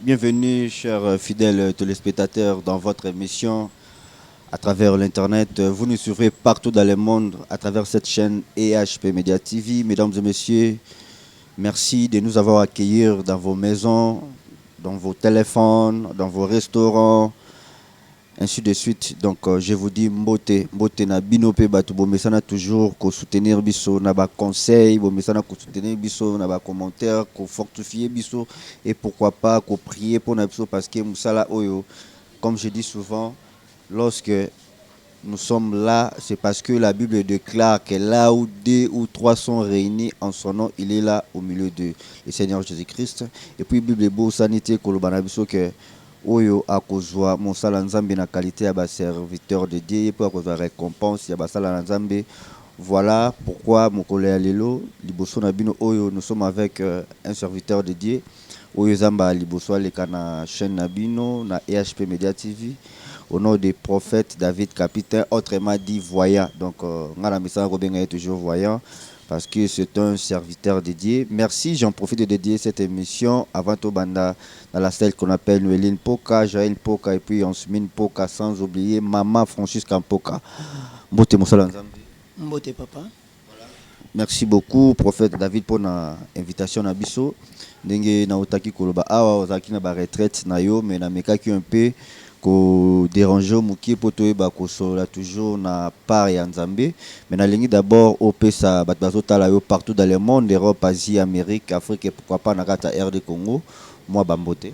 Bienvenue, chers fidèles téléspectateurs, dans votre émission à travers l'Internet. Vous nous suivrez partout dans le monde à travers cette chaîne EHP Media TV. Mesdames et messieurs, merci de nous avoir accueillis dans vos maisons, dans vos téléphones, dans vos restaurants, ainsi de suite. Donc, je vous dis, mbote na binope batu bomesana toujours ko soutenir biso na ba conseil, bomesana ko soutenir biso na ba commentaire, ko fortifier biso et pourquoi pas ko prier pour na biso parce que musala oyo, comme je dis souvent, lorsque nous sommes là, c'est parce que la Bible déclare que là où 2 ou 3 sont réunis en son nom, il est là au milieu de le Seigneur Jésus-Christ. Et puis Bible est beau sanité kolobana biso que oyo akozwa mosala nzambe na qualité ya ba serviteur de Dieu pour akozwa récompense ya basala nzambe. Voilà pourquoi mokolo ya lelo liboso na bino oyo nous sommes avec un serviteur de Dieu oyo zamba liboso aleka na chaîne na bino na EHP Media TV au nom des prophètes David Capitaine, autrement dit voyant. Donc ngala misala ko benga toujours voyant parce que c'est un serviteur dédié. Merci, j'en profite de dédier cette émission avant tout banda dans la salle qu'on appelle Noéline Poka, Jaël Poka et puis Onsmine Poka, sans oublier Maman Francisca Poka. Mbote Moussala Nzambi. Mbote papa. Merci beaucoup prophète David pour l'invitation na biso. Ndenge na otaki koloba awa ozaki na ba retraite na yo mais na mekaki un peu ko déranger muki poto eba ko sola toujours na part ya Nzambe. Mais na lingi d'abord opesa bat bazotala yo partout dans le monde, Europe, Asie, Amérique, Afrique et pourquoi pas na kata RD Congo. Moi bambote.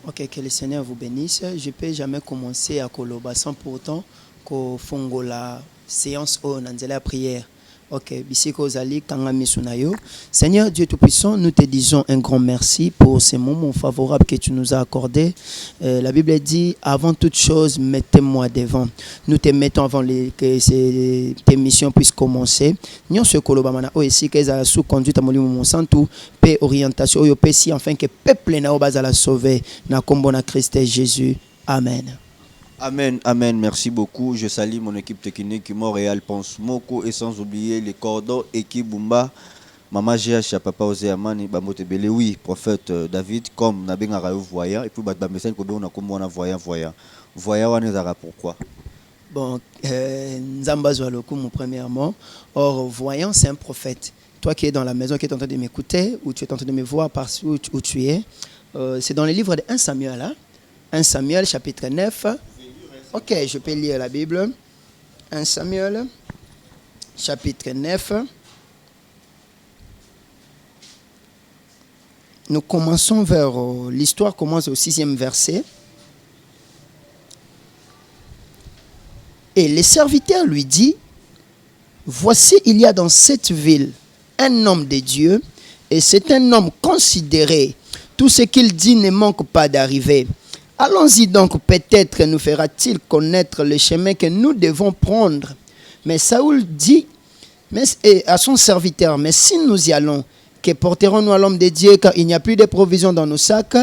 Ok, que le Seigneur vous bénisse. Je peux jamais commencer à koloba sans pour autant ko fongo la séance au nanzela prière. Ok, bisiko zali kanga misunayo. Seigneur Dieu Tout-Puissant, nous te disons un grand merci pour ces moments favorables que tu nous as accordés. La Bible dit, avant toute chose, mettez-moi devant. Nous te mettons avant que cette émission puisse commencer. Nous sommes kolobamana aussi que ça sous conduite à mon santu, paix orientation, yo paix si enfin que peuple na obazala sauver na kombo na Christ Jésus. Amen. Amen, amen, merci beaucoup. Je salue mon équipe technique Montréal, Ponce Moko et sans oublier les cordons, équipe Bumba, Maman GH, Papa Ozeamani, Bamote Bele, oui, prophète David, comme Nabenga Rayo voyant, et puis Batbamesen Kobe, on a comme on a voyant. Voyant, on est à pourquoi? Bon, Nzamba Zoualokoum, premièrement. Or, voyant, c'est un prophète. Toi qui es dans la maison, qui es en train de m'écouter, ou tu es en train de me voir où tu es, c'est dans le livre de 1 Samuel, hein? 1 Samuel, chapitre 9. Ok, je peux lire la Bible. 1 Samuel, chapitre 9. Nous commençons vers... l'histoire commence au 6e verset. Et le serviteur lui dit, « Voici, il y a dans cette ville un homme de Dieu, et c'est un homme considéré. Tout ce qu'il dit ne manque pas d'arriver. Allons-y donc, peut-être nous fera-t-il connaître le chemin que nous devons prendre. » Mais Saoul dit à son serviteur, « Mais si nous y allons, que porterons-nous à l'homme de Dieu, car il n'y a plus de provisions dans nos sacs,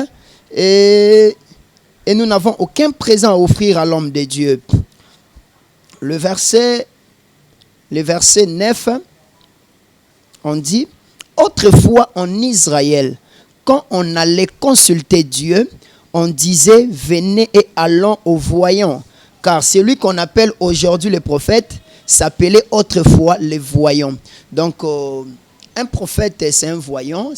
et nous n'avons aucun présent à offrir à l'homme de Dieu. » Le verset 9, on dit, « Autrefois en Israël, quand on allait consulter Dieu, on disait, venez et allons au voyant. Car celui qu'on appelle aujourd'hui le prophète s'appelait autrefois le voyant. » Donc, un prophète, c'est un voyant,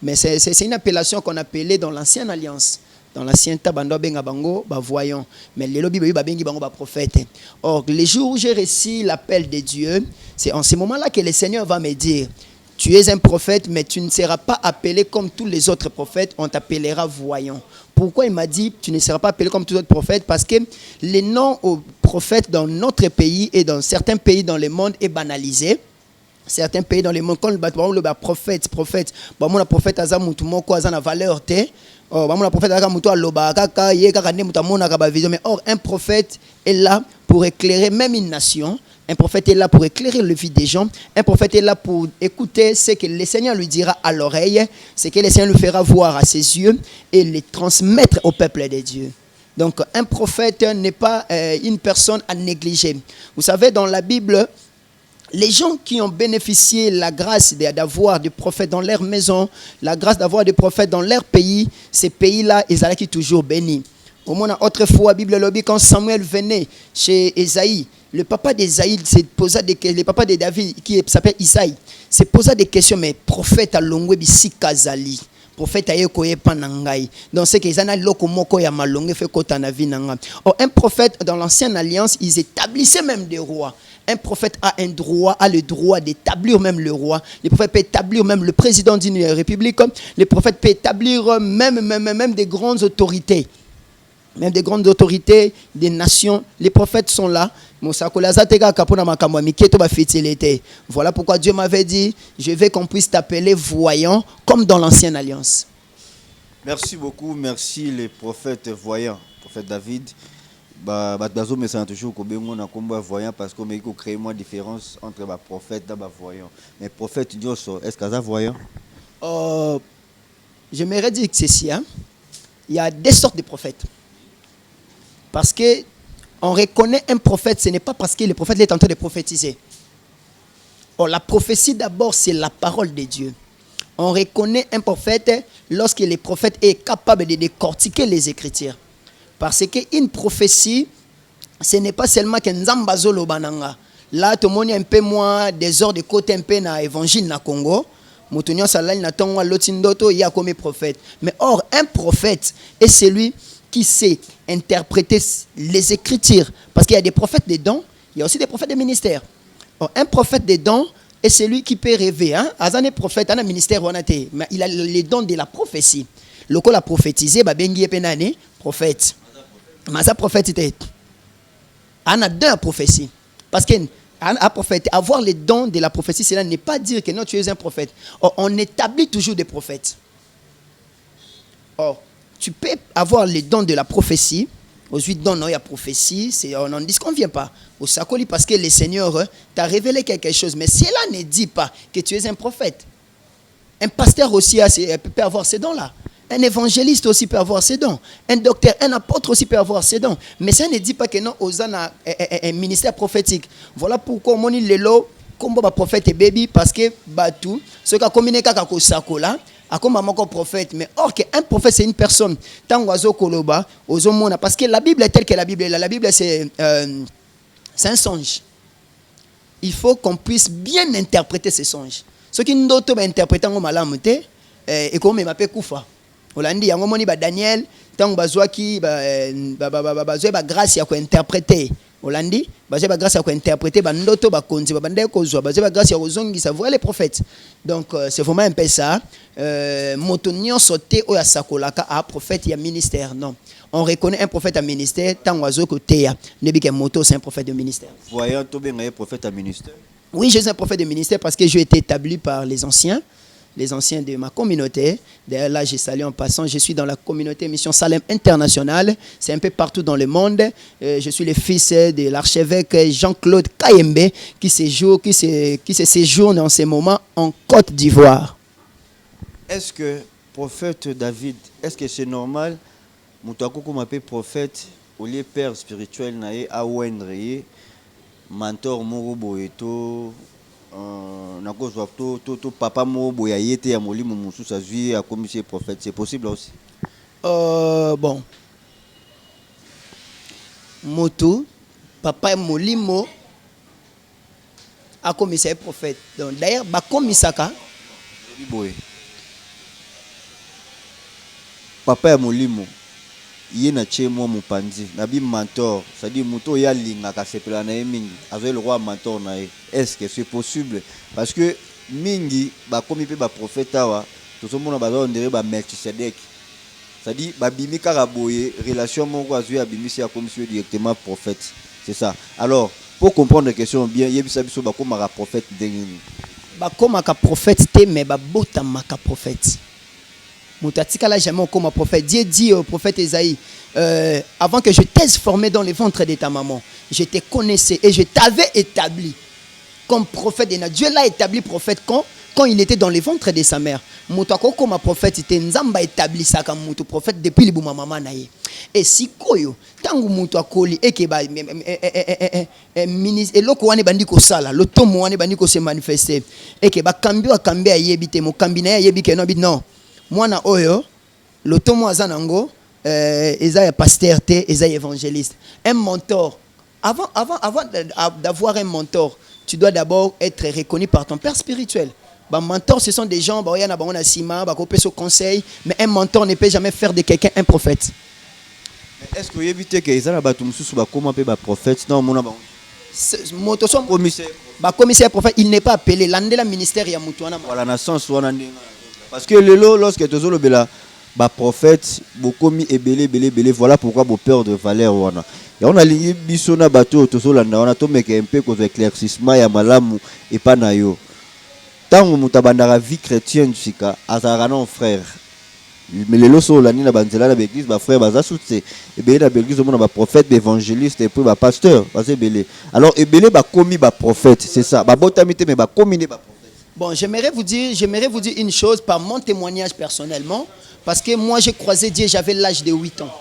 mais c'est une appellation qu'on appelait dans l'ancienne alliance. Dans l'ancien tabando benga bango ba voyant, mais les lobby ba bengi bango ba prophète. Or, les jours où j'ai reçu l'appel de Dieu, c'est en ce moment-là que le Seigneur va me dire, tu es un prophète, mais tu ne seras pas appelé comme tous les autres prophètes, on t'appellera voyant. Pourquoi il m'a dit, tu ne seras pas appelé comme tous les autres prophètes? Parce que les noms aux prophètes dans notre pays et dans certains pays dans le monde est banalisé. Certains pays dans le monde, quand le prophète, le prophète a une valeur, mais or, un prophète est là pour éclairer même une nation. Un prophète est là pour éclairer le vie des gens. Un prophète est là pour écouter ce que le Seigneur lui dira à l'oreille, ce que le Seigneur lui fera voir à ses yeux et le transmettre au peuple de Dieu. Donc, un prophète n'est pas une personne à négliger. Vous savez, dans la Bible, Les gens qui ont bénéficié la grâce d'avoir des prophètes dans leur maison, la grâce d'avoir des prophètes dans leur pays, ces pays-là, ils allaient toujours bénis. Au moins, autrefois, la Bible lobby, quand Samuel venait chez Esaïe, le papa d'Esaïe s'est posé des questions, le papa de David, qui s'appelle Isaïe, s'est posé des questions, mais prophète à Longwe Bisikazali. Prophète aye koye panangai donc c'est qu'ils en a loko moko ya malonge fait kota na vie nanga. Or un prophète dans l'ancienne alliance, ils établissaient même des rois. Un prophète a le droit d'établir même le roi. Le prophète peut établir même le président d'une république. Le prophète peut établir même des grandes autorités. Même des grandes autorités des nations. Les prophètes sont là. Voilà pourquoi Dieu m'avait dit, je veux qu'on puisse t'appeler voyant comme dans l'ancienne alliance. Merci beaucoup, merci les prophètes voyants, prophète David. Mais c'est toujours que voyant parce qu'on a créé une différence entre les prophètes et les voyants. Mais prophète, est-ce que c'est voyant? J'aimerais dire que c'est si. Il y a deux sortes de prophètes. Parce que on reconnaît un prophète, ce n'est pas parce que le prophète est en train de prophétiser. Or, la prophétie d'abord, c'est la parole de Dieu. On reconnaît un prophète lorsque le prophète est capable de décortiquer les Écritures. Parce qu'une prophétie, ce n'est pas seulement que Nzambazolo bananga. Là, tout le monde est un peu moins des heures de côté un peu dans l'évangile na Congo. Moutounion salal na tonga lotindoto ya comme prophète. Mais or, un prophète est celui qui sait interpréter les Écritures. Parce qu'il y a des prophètes des dons, il y a aussi des prophètes des ministères. Or, un prophète des dons est celui qui peut rêver. Un prophète, un ministère, mais il a les dons de la prophétie. Le coup, la prophétisé, bengi penane prophète. Mais ça prophète était. On a deux prophéties. Parce que avoir les dons de la prophétie, cela n'est pas dire que non, tu es un prophète. Or, on établit toujours des prophètes. Or, tu peux avoir les dons de la prophétie. Ensuite, dans la prophétie, on n'en disconvient pas. Au Sakoli, parce que le Seigneur t'a révélé quelque chose. Mais cela ne dit pas que tu es un prophète. Un pasteur aussi peut avoir ces dons-là. Un évangéliste aussi peut avoir ses dons. Un docteur, un apôtre aussi peut avoir ses dons. Mais ça ne dit pas que non, Osan a un ministère prophétique. Voilà pourquoi on dit le comme un prophète et baby, parce que tout ce qui a communiqué avec le Sakola, comme un prophète. Mais or qu'un prophète, c'est une personne. Tant oiseau koloba, parce que la Bible est telle que la Bible est. La Bible, c'est un songe. Il faut qu'on puisse bien interpréter ces songes. Ce qui nous interpréter en malamute et comme m'appelle Koufa. Holandi yango moni ba Daniel tant bazwaki ba grâce ya ko interpréter. Holandi ba grâce ya ko interpréter ba ndoto ba konzi ba bande ko zwa ba grâce ya ko zongisa voir les prophètes. Donc c'est vraiment un peu ça. Motonio sauté o ya sakolaka a prophète ya ministère non. On reconnaît un prophète à ministère tant oiseau côté ya nebi que moto c'est un prophète de ministère. Voyant to ben un prophète à ministère. Oui, je suis un prophète de ministère parce que j'ai été établi par les anciens de ma communauté. D'ailleurs, là, je salue en passant. Je suis dans la communauté Mission Salem Internationale. C'est un peu partout dans le monde. Je suis le fils de l'archevêque Jean-Claude Kayembe qui se séjourne en ce moment en Côte d'Ivoire. Est-ce que, prophète David, est-ce que c'est normal, Moutako m'appelle prophète, au lieu père spirituel, nae a Wendre, mentor Morobo et tout, papa mobo ya yete ya molimo musu sa vie a comme c'est prophète, c'est possible aussi. Bon, moto papa molimo a comme c'est prophète. Donc d'ailleurs ba comme isaka papa ya molimo yé na tché moi mon pandi nabi mentor c'est-à-dire moto ya linga ka sepela na mingi avec le roi mentor na est-ce que c'est possible parce que mingi ba komi pe ba prophète awa tout ce monde ba on dirait ba Melchisedec c'est-à-dire ba bimi karaboye relation moko azui abimi si a comme si directement prophète c'est ça. Alors pour comprendre la question bien yebisa biso ba koma prophète ndengini ba koma ka prophète te mais ba bota maka prophète. Moutatika là jamais comme prophète. Dieu dit au prophète Esaïe, avant que je t'ai formé dans le ventre de ta maman, je te connaissais et je t'avais établi comme prophète. Dieu l'a établi prophète quand quand il était dans le ventre de sa mère. Moutako comme prophète, était Nzamba établi ça comme moutou prophète depuis le bouma maman naïe. Et si koyo, tangu moutako li et que ba ministre et loko wane bandiko sala, le tomo wane bandiko se manifester et que ba kambio a kambia yebite mo kambina yebike no bit non. Moi na oyo, le tomo azanango Esaïe pasteur, Esaïe évangéliste. Un mentor. Avant d'avoir un mentor, tu dois d'abord être reconnu par ton père spirituel. Bah, mentor, ce sont des gens, bah, on a Sima, bah, on conseil, mais un mentor ne peut jamais faire de quelqu'un un prophète. Est-ce que vous évitez que Esaïe comment peut être prophète? Non, mon commissaire prophète, il n'est pas appelé. L'andela ministère ya mutuana. Voilà, na sens parce que lorsque tu as le prophète, beaucoup belé, voilà pourquoi vos pères de valeur wana. Et on a lié bisona bateau tozolanda wana to meke un peu cause éclaircissement ya malamu et pas na yo. Tant mutabandara vie chrétienne sika azara non frère. Mais les loso la ni na banzela na l'église ba frère baza soutse et belé na l'église on a ba prophète, évangéliste et puis ba pasteur, parce belé. Alors et belé ba commis ba prophète, c'est ça. Ba botamité mais ba commis ba prophète. Bon, j'aimerais vous dire une chose par mon témoignage personnellement. Parce que moi, j'ai croisé Dieu, j'avais l'âge de 8 ans.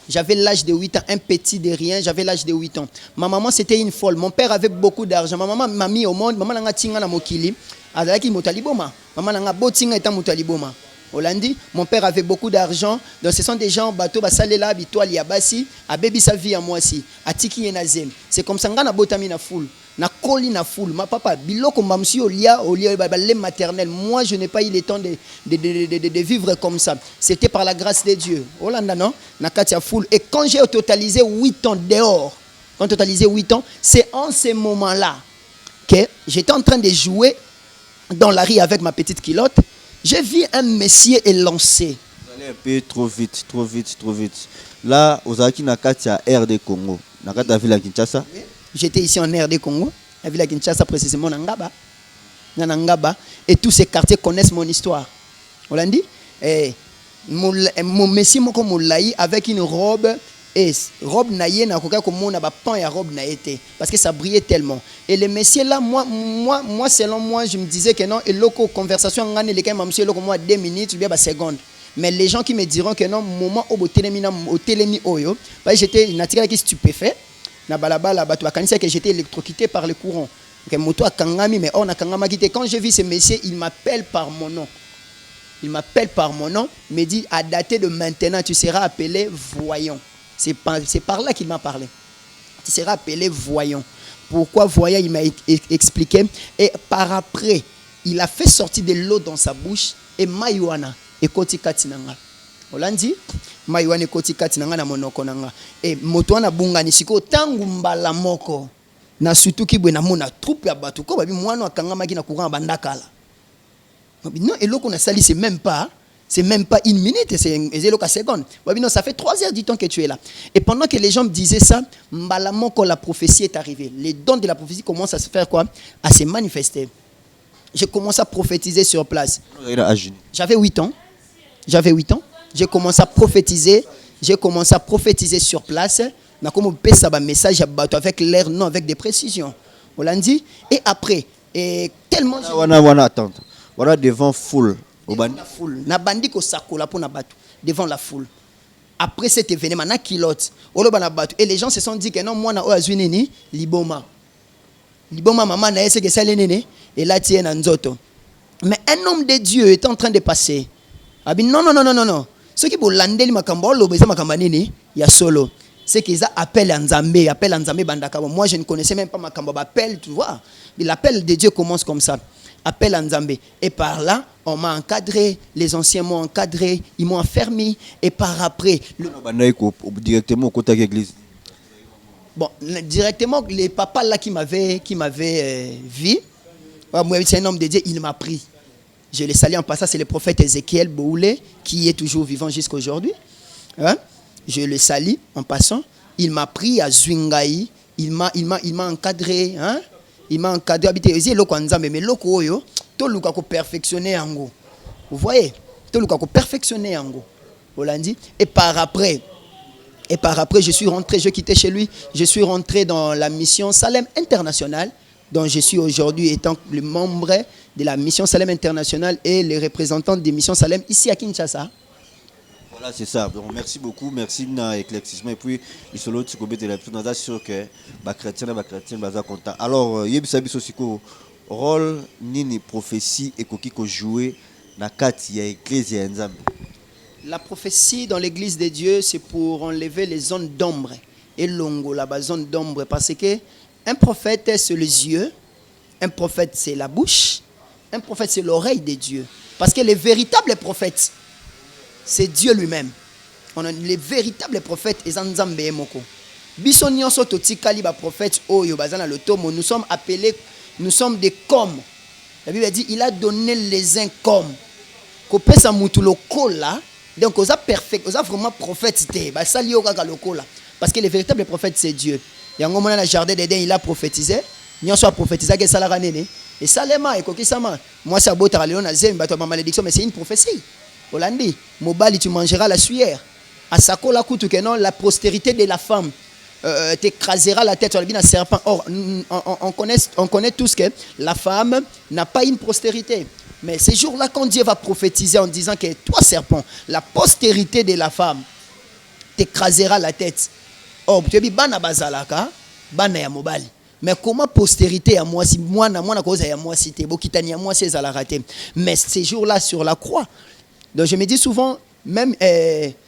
J'avais l'âge de 8 ans, un petit de rien, j'avais l'âge de 8 ans. Ma maman, c'était une folle. Mon père avait beaucoup d'argent. Ma maman m'a mis au monde. Maman n'a tinga na mokili. Adaki motaliboma. Maman n'a botinga eta motaliboma. Hollandi, mon père avait beaucoup d'argent. Donc ce sont des gens, bateau, basalela, bitoile, yabasi, a baby sa vie à moi aussi. Atiki yenazem. C'est comme ça, ngana botami na foule. Na koli na foule. Ma papa, biloko mamsi olia lait maternel. Moi, je n'ai pas eu le temps de vivre comme ça. C'était par la grâce de Dieu. Hollanda, non? Na katia foule. Et quand j'ai totalisé 8 ans dehors, c'est en ce moment-là que j'étais en train de jouer dans la rue avec ma petite culotte. J'ai vu un messier élancé. Vous allez un peu trop vite. Là, aux Aki Nakatia, RD Congo. Nakata Villa Kinshasa. J'étais ici en RD Congo. La Villa Kinshasa, précisément, Nangaba. Et tous ces quartiers connaissent mon histoire. On l'a dit? Mon messier Moko Moulaï avec une robe. Et robe naïe na koka comme on a pan et robe naïe parce que ça brillait tellement. Et le messieurs là, moi selon moi, je me disais que non, et loco conversation ngane les quand monsieur loco moi 2 minutes ou bien ba seconde. Mais les gens qui me diront que non, moment au télémi oyo, bah j'étais naturellement qui stupéfait. Na balabala batu akanisa que j'étais électrocuté par le courant. Que moto a kangami mais on a kangama quitté. Quand je vis ce messieurs, il m'appelle par mon nom. Me dit à dater de maintenant, tu seras appelé voyant. C'est par là qu'il m'a parlé. Tu seras appelé voyant. Pourquoi voyant? Il m'a expliqué. Et par après, il a fait sortir de l'eau dans sa bouche. Et Mayuana et Koti Katinanga. Olandi Mayuana et Koti Katinanga na monoko nanga. Et Motoana Bungani Siko Tangumba la moko. Na surtout ki na mona troupe ya batu. Ko babi mwano akangama ki na courant bandakala. Non, et l'eau qu'on a sali, c'est même pas 1 minute, c'est une seconde. Non, ça fait 3 heures du temps que tu es là. Et pendant que les gens me disaient ça, mbalamon quand la prophétie est arrivée, les dons de la prophétie commencent à se faire quoi? À se manifester. J'ai commencé à prophétiser sur place. J'avais 8 ans. J'ai commencé à prophétiser sur place. On a comme un message avec l'air, non, avec des précisions. On l'a dit. Et après, tellement... Voilà devant foule. Devant la foule. Na bandi ko sakola pour na batu. Devant la foule. Après cet événement, na kilote. Et les gens se sont dit que non, moi na oazunini, liboma. Liboma maman na ese que ça nene. Et là tiens na nzoto. Mais un homme de Dieu est en train de passer. Abi non. Ceux qui bolandeli makambo lo beza makamba nini ya solo. C'est qu'ils appellent Nzambe bandaka. Moi je ne connaissais même pas makambo appel, tu vois. L'appel de Dieu commence comme ça. Appel à Nzambe. Et par là, on m'a encadré, les anciens m'ont encadré, ils m'ont enfermé. Et par après... Directement au côté de l'église. Bon, directement, les papas là qui m'avaient vu, c'est un homme de Dieu, il m'a pris. Je le salue en passant, c'est le prophète Ézéchiel Boulé, qui est toujours vivant jusqu'à aujourd'hui. Hein? Je le salue en passant. Il m'a pris à Zwingaï, il m'a encadré, hein? Il m'a encadré, mais loko oyo, to luka ko perfectionner ango. Vous voyez, to luka ko perfectionner ango. Hollandi. Et par après, je suis rentré, je quittais chez lui, je suis rentré dans la mission Salem International, dont je suis aujourd'hui étant le membre de la Mission Salem Internationale et les représentants des missions Salem ici à Kinshasa. Voilà, c'est ça. Donc, merci beaucoup. Merci pour l'éclaircissement. Et puis, il se l'autre, c'est sûr que les chrétiens sont contents. Alors, il y a aussi un rôle, ni prophétie et qui jouer dans l'église. La prophétie dans l'église de Dieu, c'est pour enlever les zones d'ombre. Et longo, la zone d'ombre. Parce que un prophète, c'est les yeux. Un prophète, c'est la bouche. Un prophète, c'est l'oreille de Dieu. Parce que les véritables prophètes, c'est Dieu lui-même. On a les véritables prophètes, et Nzambe Moko. Bisonnion sototi kaliba prophète oyo bazana le tomo. Nous sommes appelés, nous sommes des comme. La Bible dit, il a donné les uns comme. Kopesa mutu lokola. Donc, on a perfect, on a vraiment prophète. Parce que le véritable prophète, c'est Dieu. Il y a un moment dans le jardin d'Éden, il a prophétisé. Il a prophétisé que ça l'a ramené. Et ça, les mains, et ça, moi, c'est beau, tu as ma malédiction, mais c'est une prophétie. Hollandi, Mobali, tu mangeras la sueur. À Sakola, que non, la postérité de la femme t'écrasera la tête sur le serpent. Or, on connaît tous que la femme n'a pas une postérité. Mais ces jours-là, quand Dieu va prophétiser en disant que toi, serpent, la postérité de la femme t'écrasera la tête. Oh, tu dis, bana bazalaka, bana ya mobali. Mais comment postérité à moi, si moi, na cause à moi, si t'es bokitani à moi, c'est à la rater. Mais ces jours-là, sur la croix. Donc, je me dis souvent, même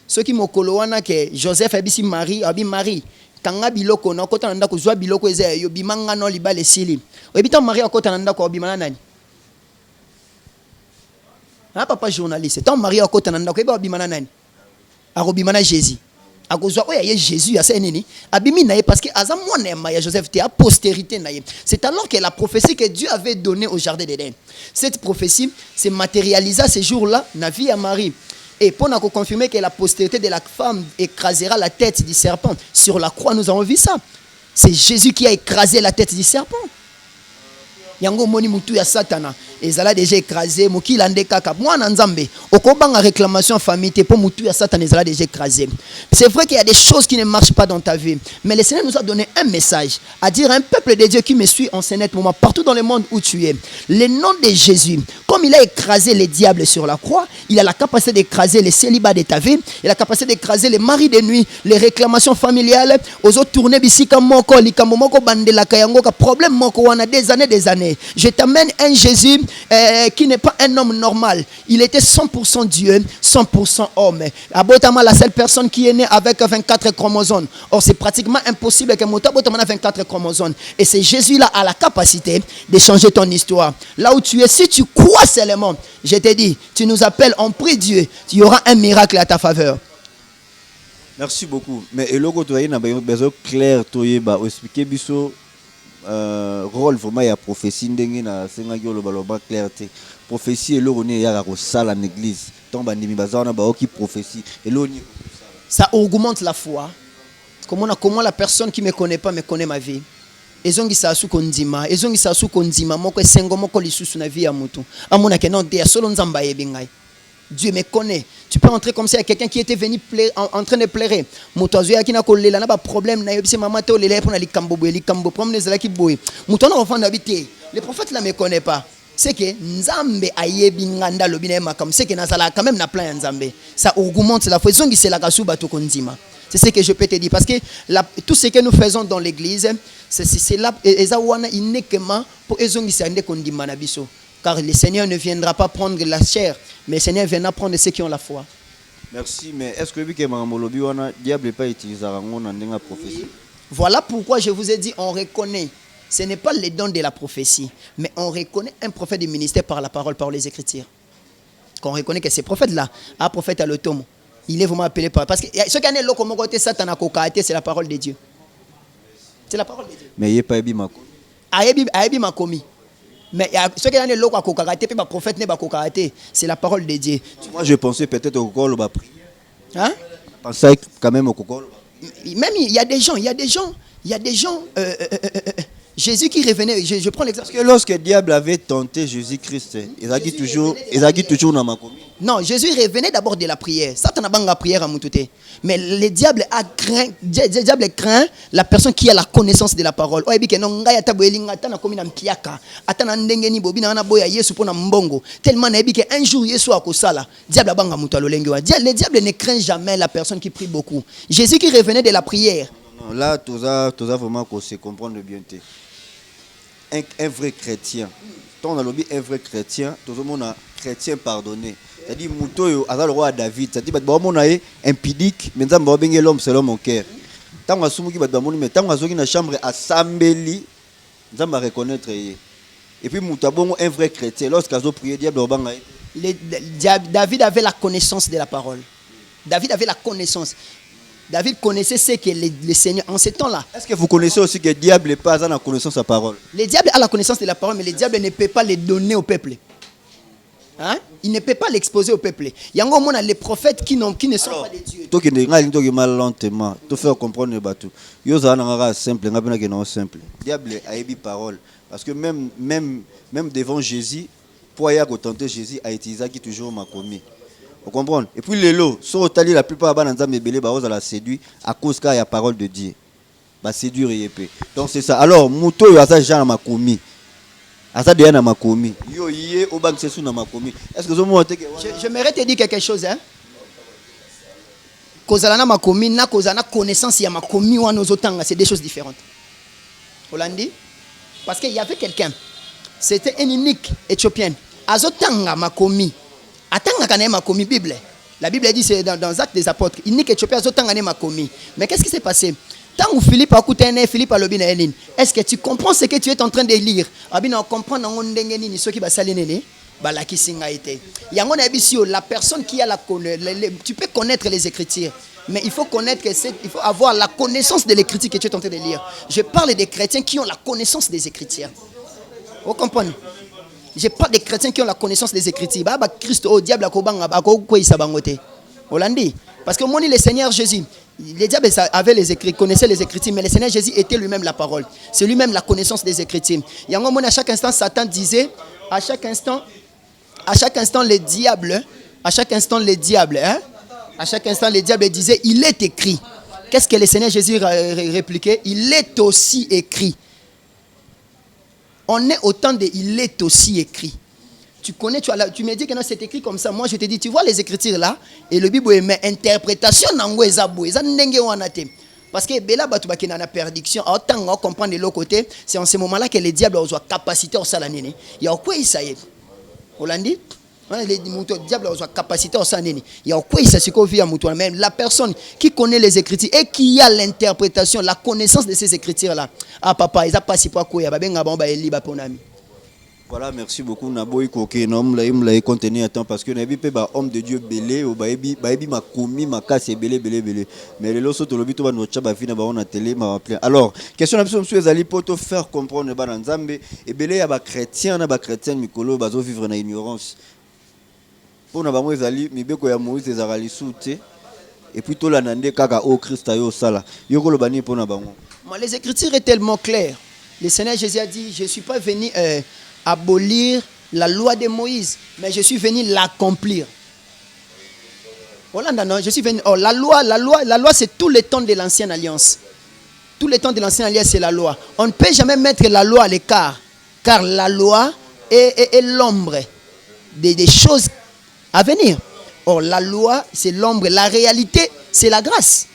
ceux qui m'ont coloana que Joseph abisi Marie, kanga biloko na kota nanda ko zwa biloko eza yo bimanga no libale sili. Obita Marie akota nanda ko bimana nani? Ah, papa journaliste, tant Marie a côté nanda ko eba bimana nani? Arobimana Jésus. Akozwa oya Jésus ya senini. Abimi naye parce que azam mwana ya Joseph te a postérité naye. C'est alors que la prophétie que Dieu avait donnée au jardin d'Éden. Cette prophétie s'est matérialisée à ces jours-là na vie à Marie. Et pour nous confirmer que la postérité de la femme écrasera la tête du serpent. Sur la croix, nous avons vu ça. C'est Jésus qui a écrasé la tête du serpent. Yango moni mutu ya satana ezala déjà écrasé mokila ndekaka mwana nzambe okobanga réclamation famille te pour mutu ya satana ezala déjà écrasé. C'est vrai qu'il y a des choses qui ne marchent pas dans ta vie, mais le Seigneur nous a donné un message à dire à un peuple de Dieu qui me suit en ce net moment partout dans le monde où tu es. Le nom de Jésus, comme il a écrasé les diables sur la croix, il a la capacité d'écraser les célibats de ta vie, il a la capacité d'écraser les maris de nuit, les réclamations familiales, aux autres tourner bisika moko likambo moko bandela kayango ka problème moko wana des années. Je t'amène un Jésus qui n'est pas un homme normal. Il était 100% Dieu, 100% homme. Abotama, la seule personne qui est née avec 24 chromosomes. Or, c'est pratiquement impossible que Abotama ait 24 chromosomes. Et c'est Jésus-là a la capacité de changer ton histoire. Là où tu es, si tu crois seulement, je te dis, tu nous appelles, on prie Dieu, il y aura un miracle à ta faveur. Merci beaucoup. Mais le logo, tu as besoin clair, tu as expliqué biso. Rôle vraiment ya prophétie ndenge na senga yo loba clarté prophétie elo ne ya ko sala en église tomba ndimi bazana ba oki prophétie elo ni ça augmente la foi. Comment la personne qui me connaît pas me connaît ma vie. Ezongi sa su kondima moko esengo moko lisusu na vie ya mutu amona ke non de solo nzamba yebingai. Dieu me connaît. Tu peux entrer comme ça, il y a quelqu'un qui était venu en train de pleurer. Motozoya qui n'a pas de problème, n'a pas maman to lele pour aller cambo prendre les ala qui boy. Mouton enfant d'habiter. Le prophète là me connaît pas. C'est que Nzambe ayebi nganda lobine makam. C'est que nazala quand même na plein Nzambe. Ça augmente la foi. Zongi c'est la kasuba to konzima. C'est ce que je peux te dire parce que tout ce que nous faisons dans l'église, c'est là ezawana uniquement pour ezongi c'est ande kondima na biso. Car le Seigneur ne viendra pas prendre la chair, mais le Seigneur viendra prendre ceux qui ont la foi. Merci, mais est-ce que le diable n'est pas utilisé dans la prophétie? Voilà pourquoi je vous ai dit, on reconnaît. Ce n'est pas les dons de la prophétie, mais on reconnaît un prophète du ministère par la parole, par les Écritures. Quand on reconnaît que ce prophète-là, un prophète à l'automne, il est vraiment appelé par... Parce que ce qui est là, comme côté Satan a c'est la parole de Dieu. C'est la parole de Dieu. Mais il n'y a pas Ayebi Makomi. Mais ce qui est là, prophète n'est pas c'est la parole de Dieu. Moi, je pensais peut-être au Kokolo Bapri. Hein? Je pensais quand même au Kokolo. Même il y a des gens, Jésus qui revenait, je prends l'exemple. Parce que lorsque le diable avait tenté Jésus-Christ, il a dit toujours dans ma commune. Non, Jésus revenait d'abord de la prière. Satan a la prière à Moutouté. Mais le diable craint la personne qui a la connaissance de la parole. Tellement un jour Yesu a kosala. Le diable ne craint jamais la personne qui prie beaucoup. Jésus qui revenait de la prière. Non, là, tu as vraiment qu'on se comprendre bien. Un vrai chrétien. Quand on a lobby un vrai chrétien, tout le monde a chrétien pardonné. C'est-à-dire, Moutoyo, à le roi David, c'est-à-dire, on a impudique, mais on a l'homme selon mon cœur. Tant qu'on a soumis, mais tant qu'on a une chambre à Sambeli, on va reconnaître. Et puis, Moutabon, un vrai chrétien, lorsqu'il a prié, David avait la connaissance de la parole. David avait la connaissance. David connaissait ce que le Seigneur en ce temps-là. Est-ce que vous connaissez aussi que le diable n'est pas à la connaissance de la parole? Le diable a la connaissance de la parole, mais le diable ne peut pas les donner au peuple. Hein? Il ne peut pas l'exposer au peuple. Il y a les prophètes qui ne sont pas des dieux. Toi qui es mal lentement, tu fais comprendre le bateau. Yo ça n'a simple, n'a simple. Diable a ébi parole parce que même devant Jésus, pour y avoir tenté Jésus a utilisé qui toujours m'a commis. Vous comprenez? Et puis les lots, sur la plupart des gens qui la séduit à cause qu'il y a la parole de Dieu. Bah séduire et épée. Donc c'est ça. Alors Mouto yo ça Jean m'a commis. Asa de na makomi. Yo yé au bank c'est na makomi. Est-ce que j'aimerais te dire quelque chose hein. Kozala na makomi na kozana connaissance ya makomi wa nozotanga, c'est des choses différentes. Hollandi parce qu'il y avait quelqu'un. C'était un unique éthiopienne. Azotanga makomi. Atanga kana makomi Bible. La Bible dit c'est dans Actes des Apôtres. Unique éthiopien azotanga na makomi. Mais qu'est-ce qui s'est passé? Tant que Philippe a écouté Philippe a lobby na Eline. Est-ce que tu comprends ce que tu es en train de lire? Abina comprend dans ndenge nini ceux qui va salinene ba la kisinga été. Yango na bisio la personne qui a tu peux connaître les écritures. Mais il faut connaître il faut avoir la connaissance de l'écriture que tu es en train de lire. Je parle des chrétiens qui ont la connaissance des écritures. Vous comprenez? Je parle des chrétiens qui ont la connaissance des écritures. Bah Christ au diable akobanga ko isa bangote. Hollandi parce que mon le Seigneur Jésus les diables avaient les écrits, connaissaient les Écritures, mais le Seigneur Jésus était lui-même la parole. C'est lui-même la connaissance des Écritures. Il y a un moment à chaque instant, Satan disait, à chaque instant le diable, disait, il est écrit. Qu'est-ce que le Seigneur Jésus répliquait? Il est aussi écrit. On est au temps de il est aussi écrit. Tu connais, tu me dis que non, c'est écrit comme ça. Moi, je te dis, tu vois les écritures là, et le Bible, mais interprétation, parce que Bela Batubaki n'a perdition, autant on comprend de l'autre côté, c'est en ce moment-là que les diables ont capacité au salanini. Il y a quoi ça y est? Hollandi? Les diables ont capacité au salanini. Il y a quoi ça, c'est qu'on vit à Moutoua. Même la personne qui connaît les écritures et qui a l'interprétation, la connaissance de ces écritures là. Ah, papa, ils n'ont pas si pas quoi, il y a voilà, merci beaucoup. Naboy koké nom la im la contenu attends parce que nabi pe ba homme de Dieu belé ou ba ebi ma komi ma casse belé. Mais les loso to lobito ba no tchaba fina ba on a télé ma appelé. Alors, question absolument monsieur Zali poto faire comprendre ba nzambe et belé ya ba chrétien na ba chrétien mikolo bazo vivre na ignorance. Pour na ba mo Zali mibeko ya Moïse ezali soute et puis to la nande kaka o Christ ayo sala. Yoko lo bani pour na bango. Les écritures est tellement claires. Le Seigneur Jésus a dit, je suis pas venu abolir la loi de Moïse, mais je suis venu l'accomplir. Hollande, non, je suis venu. Oh, la loi, c'est tout le temps de l'ancienne alliance. Tout le temps de l'ancienne alliance, c'est la loi. On ne peut jamais mettre la loi à l'écart, car la loi est l'ombre des choses à venir. Or, la loi, c'est l'ombre. La réalité, c'est la grâce.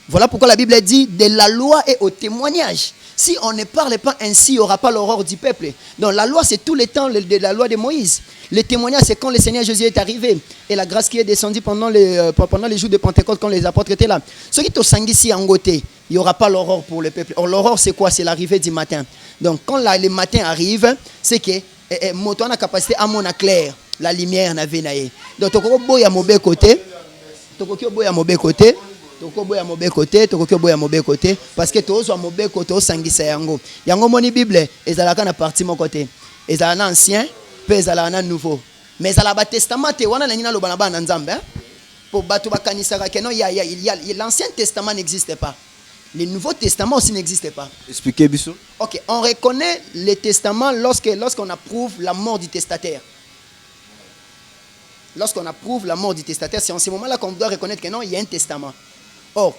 Voilà pourquoi la Bible dit de la loi et au témoignage. Si on ne parle pas ainsi, il n'y aura pas l'aurore du peuple. Donc la loi, c'est tout le temps de la loi de Moïse. Le témoignage, c'est quand le Seigneur Jésus est arrivé. Et la grâce qui est descendue pendant les jours de Pentecôte, quand les apôtres étaient là. Ce qui est ici en côté, il n'y aura pas l'aurore pour le peuple. Or, l'aurore, c'est quoi? C'est l'arrivée du matin. Donc quand le matin arrive, c'est que moto a la capacité à mon clair. La lumière n'a pas. Donc, tu as mauvais côté. Tokoboya mauvais côté parce que tozo mauvais côté osangisa yango moni Bible ezalaka na partie mon côté ezalaka ancien pe ezalaka nouveau mais ezalaka testament te wana nina lobana bana nzambe pour bato bakanisaka que non il y a l'ancien testament n'existe pas, le nouveau testament aussi n'existe pas. Expliquez biso. OK, on reconnaît le testament lorsqu'on approuve la mort du testataire. lorsqu'on approuve la mort du testataire, c'est en ce moment-là qu'on doit reconnaître que non, il y a un testament. Or,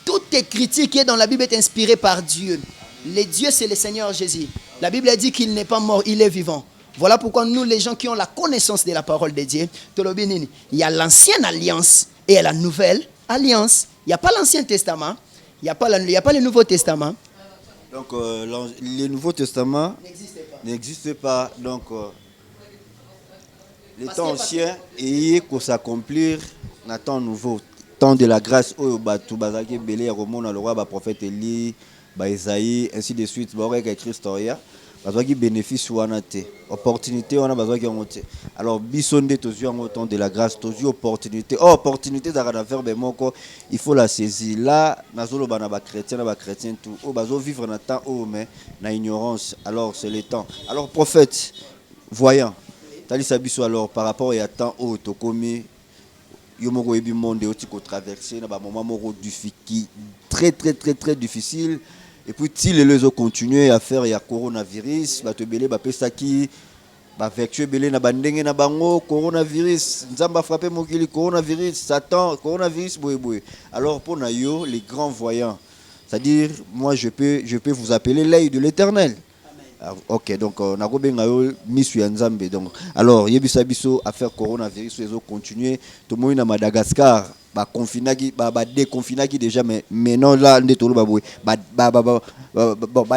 toute écriture qui est dans la Bible est inspirée par Dieu. Le Dieu, c'est le Seigneur Jésus. La Bible a dit qu'il n'est pas mort, il est vivant. Voilà pourquoi nous, les gens qui ont la connaissance de la parole de Dieu, il y a l'ancienne alliance et la nouvelle alliance. Il n'y a pas l'Ancien Testament, il n'y a pas le Nouveau Testament. Donc, le Nouveau Testament n'existe pas. Donc, les temps anciens, et pour s'accomplir, on attend nouveau. Temps de la grâce, tout bazaki belé, Romain, le roi, prophète Élie, Isaïe, ainsi de suite, écrit historia. Parce que bénéfice ou opportunité on a besoin de monter. Alors bisonde toujours en temps de la grâce, toujours opportunité. Opportunité d'arriver à faire il faut la saisir. Là, nazolo bana ba chrétien tout. Bazo vivre dans temps mais na ignorance. Alors c'est le temps. Alors prophète, voyant, tali sabiso alors par rapport à temps to commis yomoko ebi monde oti ko traverser na ba moment moko difficile, très difficile. Et puis, si les autres continuent à faire, il y a coronavirus, bah te belé, bah pesaki, bah vertueux belé na bandenge na bango, coronavirus, nzamba frappé mokili, coronavirus, Satan, coronavirus, boé. Alors pour nayo, les grands voyants, c'est-à-dire, moi je peux vous appeler l'œil de l'Éternel. Ok, donc on a rebengayo misu ya nzambe donc. Alors yebisa biso affaire coronavirus, les autres continuer, tout le monde à Madagascar. Déconfinaki déjà mais maintenant là ndetolo baboué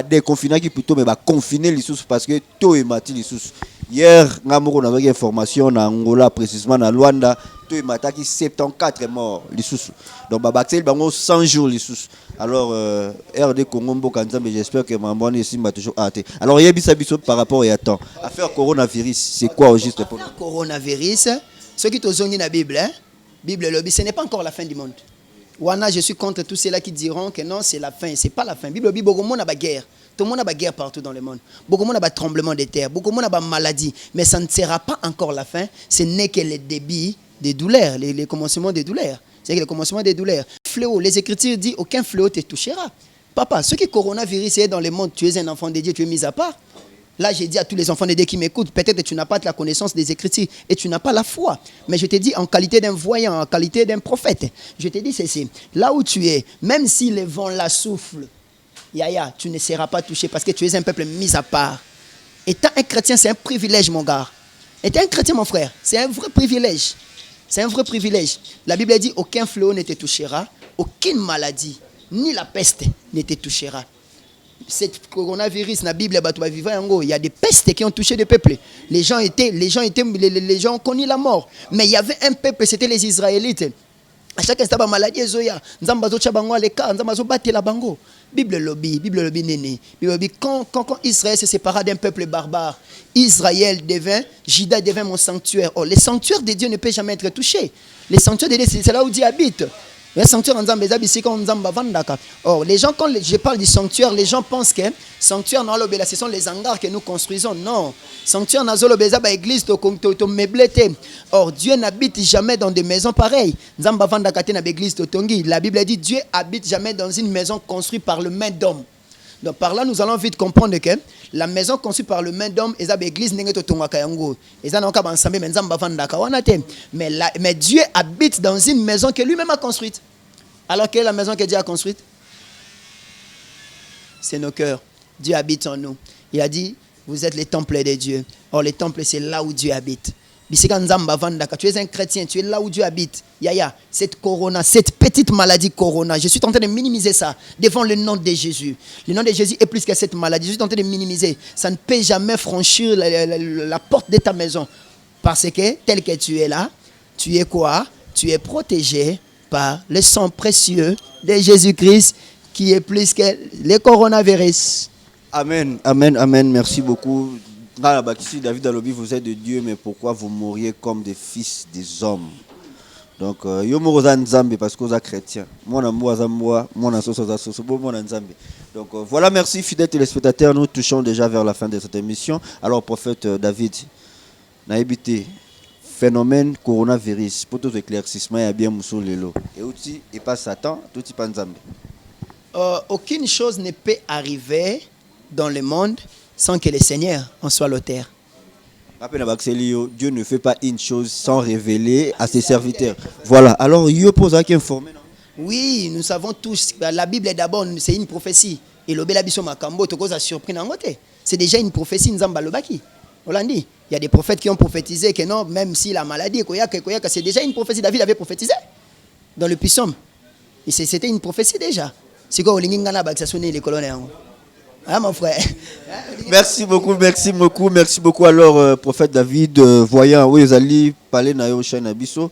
déconfinaki plutôt mais confiner les sous parce que tout est mati les sous hier ngamoko na information na Angola précisément na Luanda tout est mataki 74 morts les sous donc baxel bango 100 jours les sous alors RD Congo mboka nzambe j'espère que mambone ici m'a toujours hâté alors yebisa biso par rapport à temps affaire coronavirus c'est quoi au juste pour coronavirus ce qui tozongi na Bible hein Bible lobby, ce n'est pas encore la fin du monde. Wana, je suis contre tous ceux-là qui diront que non, c'est la fin. C'est pas la fin. Bible lobby, beaucoup de monde a guerre. Tout le monde a guerre partout dans le monde. Beaucoup de monde a tremblement de terre. Beaucoup de monde a maladie. Mais ça ne sera pas encore la fin. Ce n'est que le début des douleurs, les commencements des douleurs. C'est que le commencement des douleurs. Fléau, les Écritures disent aucun fléau te touchera. Papa, ce qui coronavirus est dans le monde, tu es un enfant de Dieu, tu es mis à part. Là, j'ai dit à tous les enfants de Dieu qui m'écoutent, peut-être que tu n'as pas la connaissance des Écritures et tu n'as pas la foi. Mais je te dis en qualité d'un voyant, en qualité d'un prophète, je te dis ceci. Là où tu es, même si les vents la soufflent, Yaya, tu ne seras pas touché parce que tu es un peuple mis à part. Étant un chrétien, c'est un privilège, mon gars. Étant un chrétien, mon frère, c'est un vrai privilège. C'est un vrai privilège. La Bible dit, aucun fléau ne te touchera, aucune maladie, ni la peste ne te touchera. Cette coronavirus, la Bible, il y a des pestes qui ont touché des peuples. Les gens ont connu la mort. Mais il y avait un peuple, c'était les Israélites. À chaque instant, maladie, Bible lobby, quand Israël se sépara d'un peuple barbare, Israël Juda devint mon sanctuaire. Oh, les sanctuaires de Dieu ne peuvent jamais être touchés. Les sanctuaires de Dieu, c'est là où Dieu habite. Les sanctuaires en Zambie, oh, les gens, quand je parle du sanctuaire, les gens pensent que sanctuaire, ce sont les hangars que nous construisons. Non. Sanctuaire, église, or, Dieu n'habite jamais dans des maisons pareilles. La Bible dit Dieu habite jamais dans une maison construite par le main d'homme. Donc par là, nous allons vite comprendre que la maison conçue par le main d'homme est l'église. Mais Dieu habite dans une maison que lui-même a construite. Alors quelle est la maison que Dieu a construite? C'est nos cœurs. Dieu habite en nous. Il a dit, vous êtes les temples de Dieu. Or, les temples, c'est là où Dieu habite. Tu es un chrétien, tu es là où Dieu habite. Yaya, cette petite maladie corona, je suis en train de minimiser ça devant le nom de Jésus. Le nom de Jésus est plus que cette maladie. Je suis en train de minimiser. Ça ne peut jamais franchir la porte de ta maison. Parce que tel que tu es là, tu es quoi? Tu es protégé par le sang précieux de Jésus-Christ qui est plus que le coronavirus. Amen, amen, amen. Merci beaucoup. David Alobi, vous êtes de Dieu, mais pourquoi vous mourriez comme des fils des hommes? Donc, yo moroza nzambe parce que vous êtes chrétien. Moi, donc, voilà, merci, fidèles téléspectateurs. Nous touchons déjà vers la fin de cette émission. Alors, prophète David, naïbité, phénomène coronavirus, pour tout éclaircissement, il y a bien Moussou Lelo. Et aussi, et pas Satan, tout y pas nzambe. Aucune chose ne peut arriver dans le monde sans que le Seigneur en soit l'auteur. Dieu ne fait pas une chose sans révéler à ses serviteurs. Voilà. Alors, il pose à qui informer. Oui, nous savons tous, la Bible est d'abord, c'est une prophétie. Et le Bélabiso Makambo, a surpris dans côté. C'est déjà une prophétie, Nzamba Lobaki. Il y a des prophètes qui ont prophétisé que non, même si la maladie, c'est déjà une prophétie. David avait prophétisé dans le psaume. Et c'était une prophétie déjà. C'est quoi, les colonels? Ah, mon frère. Merci beaucoup, merci beaucoup, merci beaucoup. Alors, prophète David, voyant où ils allaient parler dans la chaîne Abisso,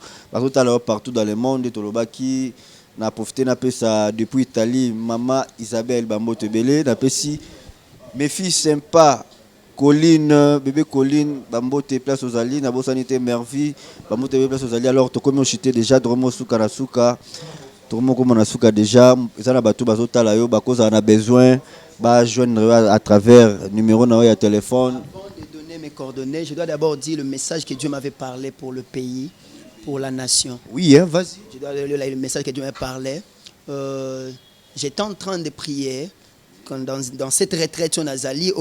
partout dans le monde, Tolobaki, na profité na pesa depuis Italie, maman Isabelle Bambotebele, na pesi mes filles sympa, Colline, bébé Colline, Bambote place aux alliés, na bosanité merveille, Bambotebele place aux alliés. Alors, to comme chité déjà dromo suka na suka, dromo comme na suka déjà, ça na batu bazota la yo, bakoza on a besoin, ba joindre à travers numéro na ya téléphone. Avant de donner mes coordonnées, je dois d'abord dire le message que Dieu m'avait parlé pour le pays, pour la nation. Oui, hein, vas-y. Je dois lire le message que Dieu m'a parlé. J'étais en train de prier dans cette retraite au Nazali,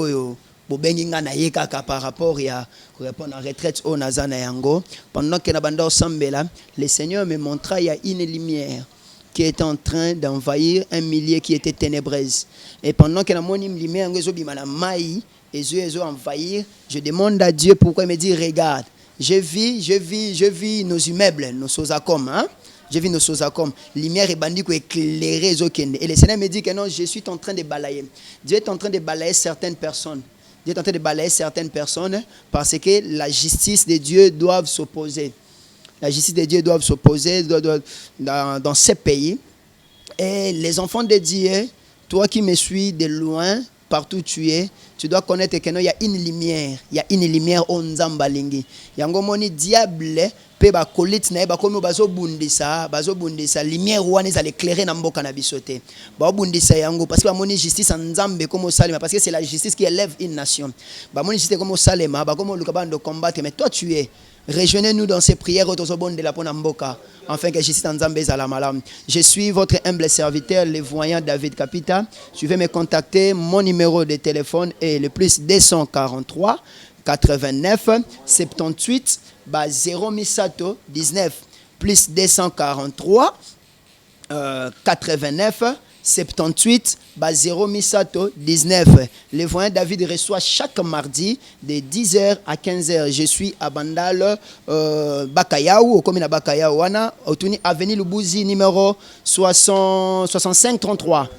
par rapport à répondre à la retraite au Nazana Yango. Pendant que Nabanda Sambela, le Seigneur me montra il y a une lumière qui était en train d'envahir un milieu qui était ténébreuse. Et pendant que la lumière et envahir, je demande à Dieu pourquoi il me dit regarde. Je vis nos immeubles, nos sosacom, hein? Je vis nos sosacom. Lumière et bandit qui éclairer les okende. Et le Seigneur me dit que non, je suis en train de balayer. Dieu est en train de balayer certaines personnes. Dieu est en train de balayer certaines personnes parce que la justice de Dieu doit s'opposer. La justice de Dieu doit s'opposer dans ces pays. Et les enfants de Dieu, toi qui me suis de loin, partout où tu es, tu dois connaître qu'il y a une lumière. Il y a une lumière au Nzambalingi. Il y a un diable, pe ba colite na ba komi bazo bundisa lumière wana za l'éclairer na mboka na bisote. Ba bundisa yango parce que ba moni justice en Nzambe comme salema parce que c'est la justice qui élève une nation. Ba moni justice comme salema, ba comme lukabando combattre mais toi tu es. Rejoignez-nous dans ces prières de la Ponamboka, afin que justice en Nzambe zalamalam. Je suis votre humble serviteur, le voyant David Capita. Je vais me contacter. Mon numéro de téléphone est le plus 243 89 78 0 Misato 19 plus 243 89 78 0 Misato 19. Le voyant David reçoit chaque mardi de 10h à 15h. Je suis à Bandal Bakayaou, au commune Bakayaou, Otuni Avenue Lubuzi numéro 6533.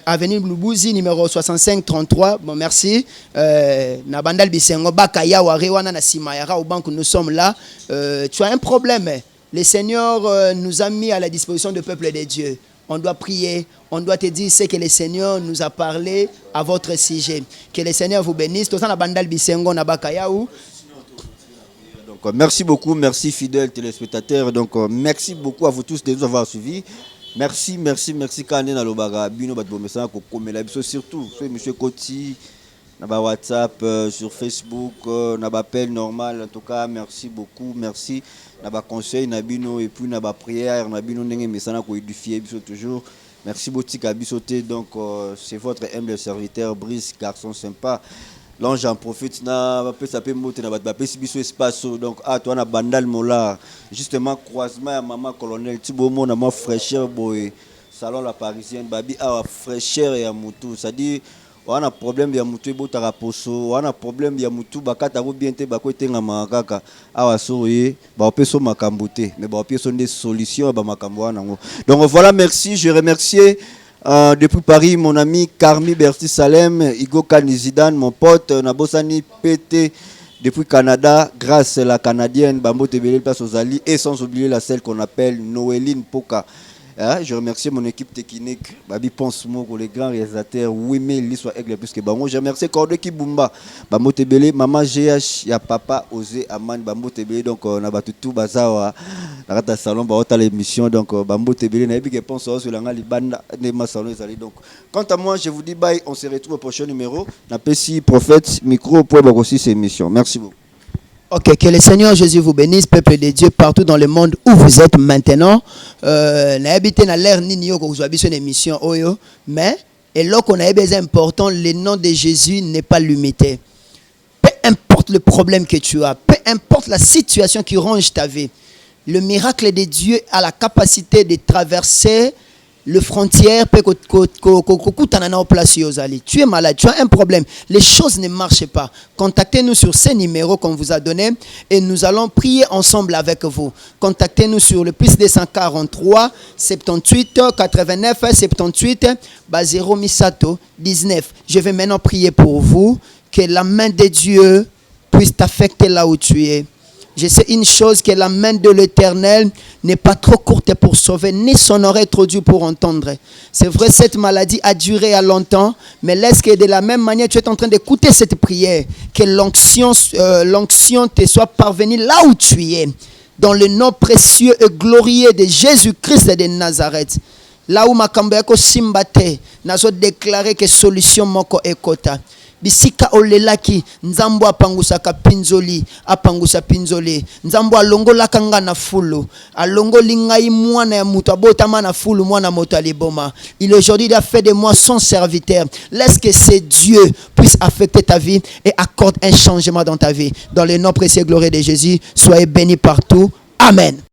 Avenue Lubuzi numéro 6533. Bon, merci. Na Bandal Bisengo Bakayaou Arewana na Simayara au banque nous sommes là. Tu as un problème. Le Seigneur nous a mis à la disposition du peuple de Dieu. On doit prier, on doit te dire ce que le Seigneur nous a parlé à votre sujet. Que le Seigneur vous bénisse. Donc, merci beaucoup, merci fidèles téléspectateurs. Donc, merci beaucoup à vous tous de nous avoir suivis. Merci. Surtout, M. Koti, WhatsApp, sur Facebook, appel normal. En tout cas, merci beaucoup, merci. Naba conseil nabino et puis naba prière nabino ndenge mesana ko édifier biso toujours. Merci Botika bisoté donc c'est votre humble serviteur Brice garçon sympa. L'ange en profite na peut s'appeler moté na ba pesi biso espace donc toi na bandal mola justement croisement ya maman colonel Tibomo na moi fraîcheur boy salon la parisienne babi fraîcheur ya mutu ça dit on a problème ya mutu botaka poso on a problème ya mutu bakata ko bien te bakotenga makaka awa soye ba opeso makambote mais ba opeso des solutions ba makambo wana ngo. Donc voilà, merci, je remercie depuis Paris mon ami Carmi Berti Salem, Igo Kanizidane mon pote Nabosani PT depuis Canada, grâce à la canadienne Bambo Tebele place aux alliés et sans oublier la celle qu'on appelle Noéline Poka. Je remercie mon équipe technique, Babi Ponce Moko, les grands réalisateurs, Wimé, l'histoire Aigle plus que Bango. Je remercie Corde Kibumba, Bambo Tebele, Maman GH, ya Papa Osé Aman, Bambo Tebele. Donc, on a battu tout Bazawa, la salon, Baota l'émission. Donc, Bambo Tebele, n'a pas pense sur la Banda, Nema Salon. Donc, quant à moi, je vous dis bye, on se retrouve au prochain numéro. Na Pessi, prophète, micro, pour aussi ces émissions. Merci beaucoup. Ok, que le Seigneur Jésus vous bénisse, peuple de Dieu, partout dans le monde où vous êtes maintenant. N'habitez dans l'air ni que vous avez une émission, mais et là qu'on a besoin important, le nom de Jésus n'est pas limité. Peu importe importe le problème que tu as, peu importe la situation qui ronge ta vie, le miracle de Dieu a la capacité de traverser le frontière. Tu es malade, tu as un problème, les choses ne marchent pas. Contactez-nous sur ces numéros qu'on vous a donnés et nous allons prier ensemble avec vous. Contactez-nous sur le plus 243 78 89 78 0 Misato 19. Je vais maintenant prier pour vous, que la main de Dieu puisse t'affecter là où tu es. Je sais une chose, que la main de l'Éternel n'est pas trop courte pour sauver, ni son oreille trop dure pour entendre. C'est vrai, cette maladie a duré à longtemps, mais laisse que de la même manière, tu es en train d'écouter cette prière, que l'onction te soit parvenue là où tu es, dans le nom précieux et glorieux de Jésus-Christ de Nazareth. Là où makambo yako simbate, nazo déclarer que solution moko ekota. Bisika olelaki nzambo apangusaka pinzoli apangusa pinzoli nzambo alongolaka nga na fulu alongoli ngai mwana ya mutu abotama na fulu mwana moto aliboma. Il aujourd'hui a fait de moi son serviteur. Laisse que ce Dieu puisse affecter ta vie et accorde un changement dans ta vie. Dans le nom précieux et glorieux de Jésus, soyez bénis partout. Amen.